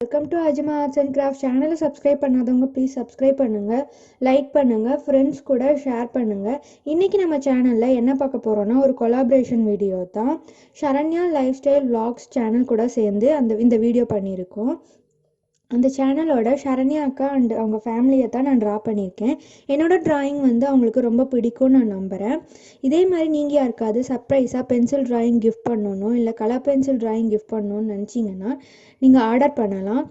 Welcome to Arjama Arts and Crafts channel. Subscribe பண்ணாதவங்க please subscribe பண்ணுங்க, like பண்ணுங்க, friends கூட ஷேர் பண்ணுங்க. இன்னைக்கு நம்ம சேனல்ல என்ன பார்க்க போறோம்னா ஒரு கொலாபரேஷன் வீடியோ தான். Sharanya life style vlogs channel கூட சேர்ந்து இந்த வீடியோ பண்ணியிருக்கோம். அந்த சேனலோட ஷரண்யா அக்கா அண்ட் அவங்க ஃபேமிலியை தான் நான் ட்ரா பண்ணியிருக்கேன். என்னோடய ட்ராயிங் அவங்களுக்கு ரொம்ப பிடிக்கும்னு நான் நம்புகிறேன். இதே மாதிரி நீங்கள் யாருக்காவது சர்ப்ரைஸாக பென்சில் ட்ராயிங் கிஃப்ட் பண்ணணும், இல்லை கலர் பென்சில் ட்ராயிங் கிஃப்ட் பண்ணணும்னு நினச்சிங்கன்னா நீங்கள் ஆர்டர் பண்ணலாம்.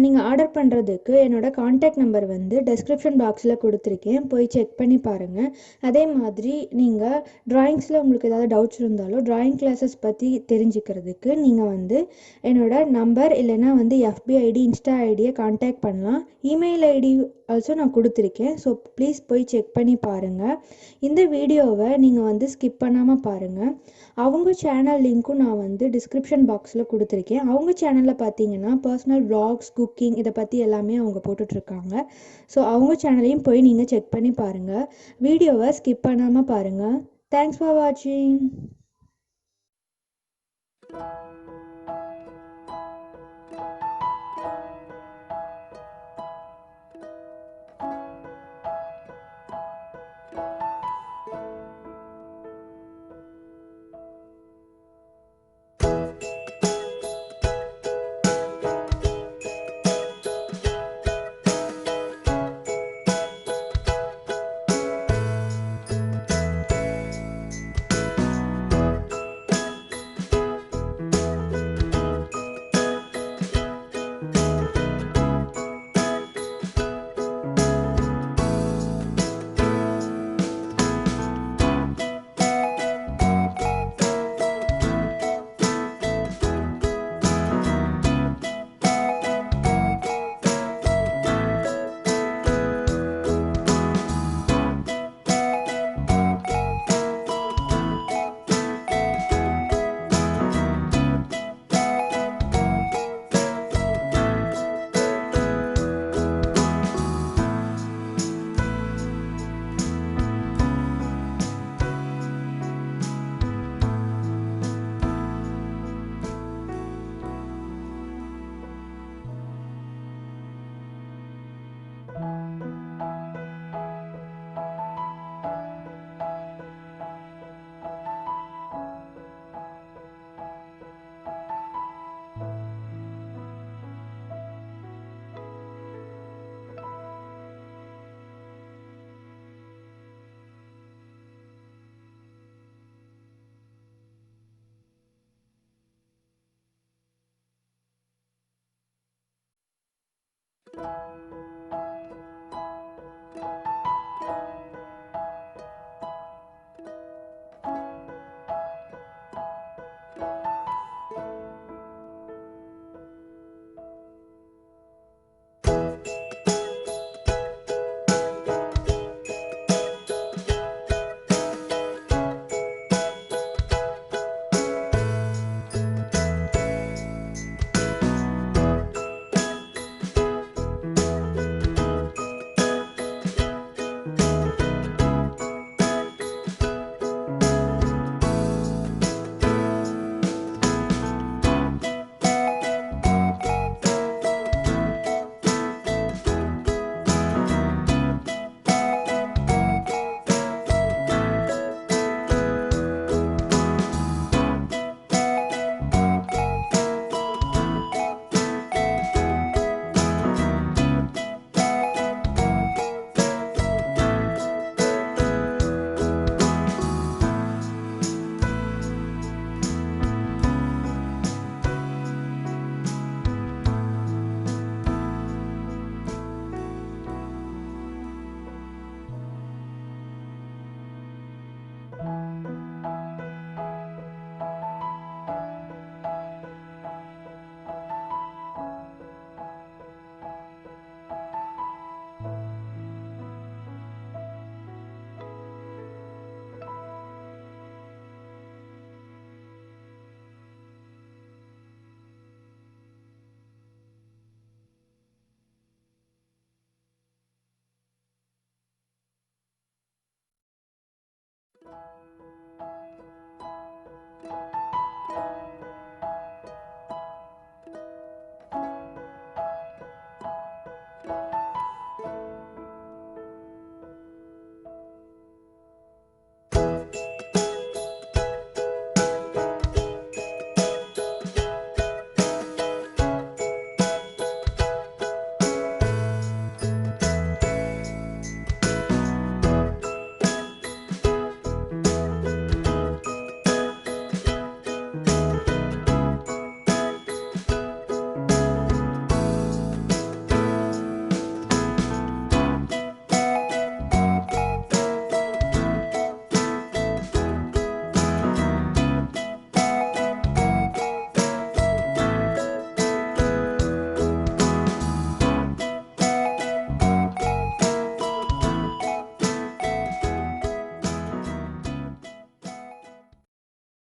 நீங்கள் ஆர்டர் பண்ணுறதுக்கு என்னோடய காண்டாக்ட் நம்பர் டெஸ்கிரிப்ஷன் பாக்ஸில் கொடுத்துருக்கேன், போய் செக் பண்ணி பாருங்கள். அதே மாதிரி நீங்கள் ட்ராயிங்ஸில் உங்களுக்கு ஏதாவது டவுட்ஸ் இருந்தாலும் ட்ராயிங் கிளாஸஸ் பற்றி தெரிஞ்சுக்கிறதுக்கு நீங்கள் என்னோட நம்பர் இல்லைன்னா எஃபி ஐடி, இன்ஸ்டா ஐடியை காண்டாக்ட் பண்ணலாம். இமெயில் ஐடி ஆல்சோ நான் கொடுத்துருக்கேன். ஸோ ப்ளீஸ் போய் செக் பண்ணி பாருங்கள். இந்த வீடியோவை நீங்கள் ஸ்கிப் பண்ணாமல் பாருங்கள். அவங்க சேனல் லிங்க்கும் நான் டிஸ்கிரிப்ஷன் பாக்ஸில் கொடுத்துருக்கேன். அவங்க சேனலில் பார்த்தீங்கன்னா பர்சனல் vlogs, குக்கிங் இதை பற்றி எல்லாமே அவங்க போட்டுட்ருக்காங்க. ஸோ அவங்க சேனலையும் போய் நீங்கள் செக் பண்ணி பாருங்கள். வீடியோவை ஸ்கிப் பண்ணாமல் பாருங்கள். தேங்க்ஸ் ஃபார் வாட்சிங்.